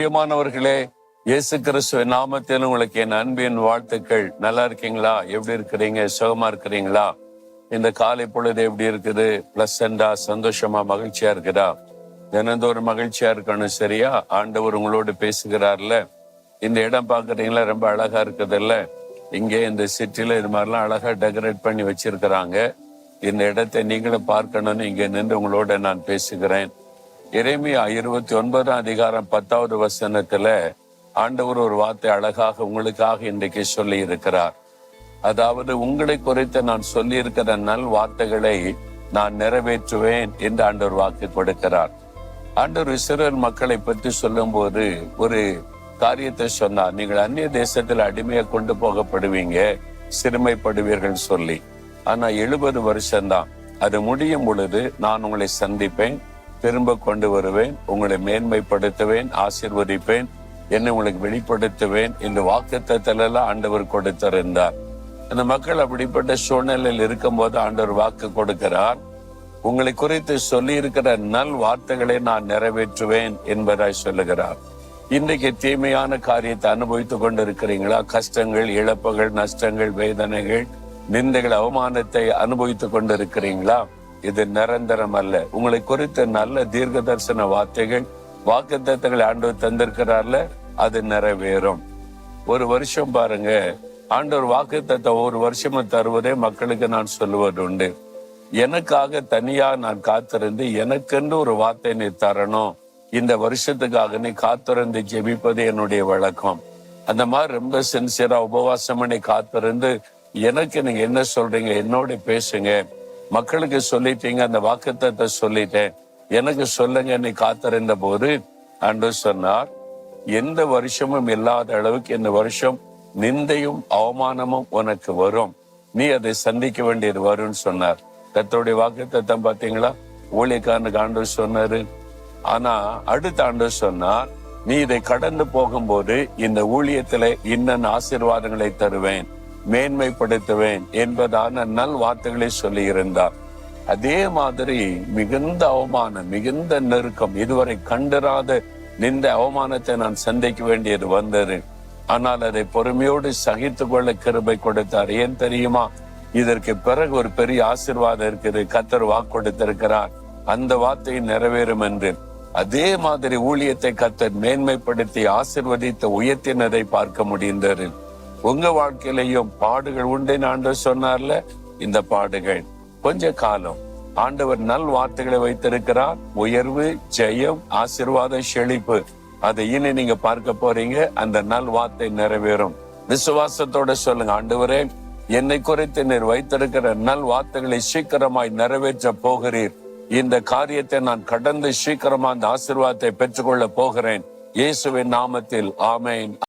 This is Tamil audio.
பிரியமானவர்களே, இயேசு கிறிஸ்துவின் நாமத்தில் உங்களுக்கு என் அன்பின் வாழ்த்துக்கள். நல்லா இருக்கீங்களா? எப்படி இருக்கிறீங்க? சுகமா இருக்கிறீங்களா? இந்த காலை பொழுது எப்படி இருக்குது? பிளசண்டா, சந்தோஷமா, மகிழ்ச்சியா இருக்குதா? தினந்தோறும் மகிழ்ச்சியா இருக்கணும். சரியா? ஆண்டவர் உங்களோடு பேசுகிறார்ல. இந்த இடம் பாக்குறீங்களா? ரொம்ப அழகா இருக்குது இல்ல? இங்கே இந்த சிட்டில இது மாதிரிலாம் அழகா டெக்கரேட் பண்ணி வச்சிருக்கிறாங்க. இந்த இடத்தை நீங்களும் பார்க்கணும்னு இங்க நின்று உங்களோட நான் பேசுகிறேன். எரேமியா 29:10 ஆண்டவர் ஒரு வார்த்தை அழகாக உங்களுக்காக இன்றைக்கு சொல்லி இருக்கிறார். அதாவது, உங்களை குறித்து நான் சொல்லி இருக்கிற நல் வார்த்தைகளை நான் நிறைவேற்றுவேன் என்று ஆண்டவர் வாக்கு கொடுக்கிறார். ஆண்டவர் இஸ்ரவேல் மக்களை பற்றி சொல்லும் போது ஒரு காரியத்தை சொன்னார். நீங்கள் அந்நிய தேசத்தில் அடிமையா கொண்டு போகப்படுவீங்க, சிறுமைப்படுவீர்கள் சொல்லி. ஆனா 70 வருஷம்தான். அது முடியும் பொழுது நான் உங்களை சந்திப்பேன், திரும்ப கொண்டு வருவேன், உங்களை மேன்மைப்படுத்துவேன், ஆசீர்வதிப்பேன், என்னை உங்களுக்கு வெளிப்படுத்துவேன் என்று வாக்குத்தத்தெல்லாம் ஆண்டவர் கொடுத்திருந்தார். அந்த மக்கள் அப்படிப்பட்ட சூழ்நிலையில் இருக்கும் போது ஆண்டவர் வாக்கு கொடுக்கிறார். உங்களை குறித்து சொல்லி இருக்கிற நல் வார்த்தைகளை நான் நிறைவேற்றுவேன் என்பதாய் சொல்லுகிறார். இன்றைக்கு தீமையான காரியத்தை அனுபவித்துக் கொண்டிருக்கிறீங்களா? கஷ்டங்கள், இழப்புகள், நஷ்டங்கள், வேதனைகள், நிந்தைகள், அவமானத்தை அனுபவித்துக் கொண்டிருக்கிறீங்களா? இது நிரந்தரம் அல்ல. உங்களை குறித்த நல்ல தீர்க்க தரிசன வார்த்தைகள், வாக்குத்தத்தங்களை ஆண்டவர் தந்திருக்கிறார்ல, அது நிறைவேறும். ஒரு வருஷம் பாருங்க, ஆண்டவர் வாக்குத்தத்தை ஒரு வருஷமும் தருவதே மக்களுக்கு நான் சொல்லுவது உண்டு. எனக்காக தனியா நான் காத்திருந்து எனக்கென்று ஒரு வார்த்தை நீ தரணும், இந்த வருஷத்துக்காக நீ காத்திருந்து ஜெபிப்பது என்னுடைய வழக்கம். அந்த மாதிரி ரொம்ப சின்சியரா உபவாசம் பண்ணி காத்திருந்து எனக்கு நீங்க என்ன சொல்றீங்க என்னோட பேசுங்க, மக்களுக்கு சொல்லிட்டீங்க, அந்த வாக்குத்தத்தை சொல்லிட்டேன், எனக்கு சொல்லுங்க நீ காத்திருந்த போது ஆண்டவர் சொன்னார், எந்த வருஷமும் இல்லாத அளவுக்கு இந்த வருஷம் நிந்தையும் அவமானமும் உனக்கு வரும், நீ அதை சந்திக்க வேண்டியது வரும்னு சொன்னார். கர்த்தருடைய வாக்குத்தத்தம் பாத்தீங்களா? ஊழியக்காரனுக்கு ஆண்டவர் சொன்னாரு. ஆனா அடுத்த ஆண்டவர் சொன்னார், நீ இதை கடந்து போகும்போது இந்த ஊழியத்துல இன்னும் ஆசீர்வாதங்களை தருவேன், மேன்மைப்படுத்துவேன் என்பதான நல் வார்த்தைகளை சொல்லி இருந்தார். அதே மாதிரி மிகுந்த அவமானம், மிகுந்த நெருக்கம், இதுவரை கண்டிராத நிந்த அவமானத்தை நான் சந்திக்க வேண்டியது வந்தது. ஆனால் அதை பொறுமையோடு சகித்து கொள்ள கிருபை கொடுத்தார். ஏன் தெரியுமா? இதற்கு பிறகு ஒரு பெரிய ஆசீர்வாதம் இருக்குது. கர்த்தர் வாக்கு கொடுத்திருக்கிறார், அந்த வார்த்தை நிறைவேறும் என்று. அதே மாதிரி ஊழியத்தை கர்த்தர் மேன்மைப்படுத்தி ஆசீர்வதித்து உயர்த்தினதை பார்க்க முடிந்தது. உங்க வாழ்க்கையிலையும் பாடுகள் உண்டுன்னு ஆண்டவர் சொன்னார்ல, இந்த பாடுகள் கொஞ்ச காலம். ஆண்டவர் நல் வார்த்தைகளை வைத்திருக்கிறார். உயர்வு, ஜெயம், ஆசீர்வாதம், செழிப்பு, அதை இனி நீங்க பார்க்க போறீங்க. அந்த நல் வார்த்தை நிறைவேறும். விசுவாசத்தோட சொல்லுங்க, ஆண்டவரே, என்னை குறித்து நீர் வைத்திருக்கிற நல் வார்த்தைகளை சீக்கிரமாய் நிறைவேற்ற போகிறீர். இந்த காரியத்தை நான் கடந்து சீக்கிரமா அந்த ஆசீர்வாதத்தை பெற்றுக்கொள்ள போகிறேன். இயேசுவின் நாமத்தில் ஆமென்.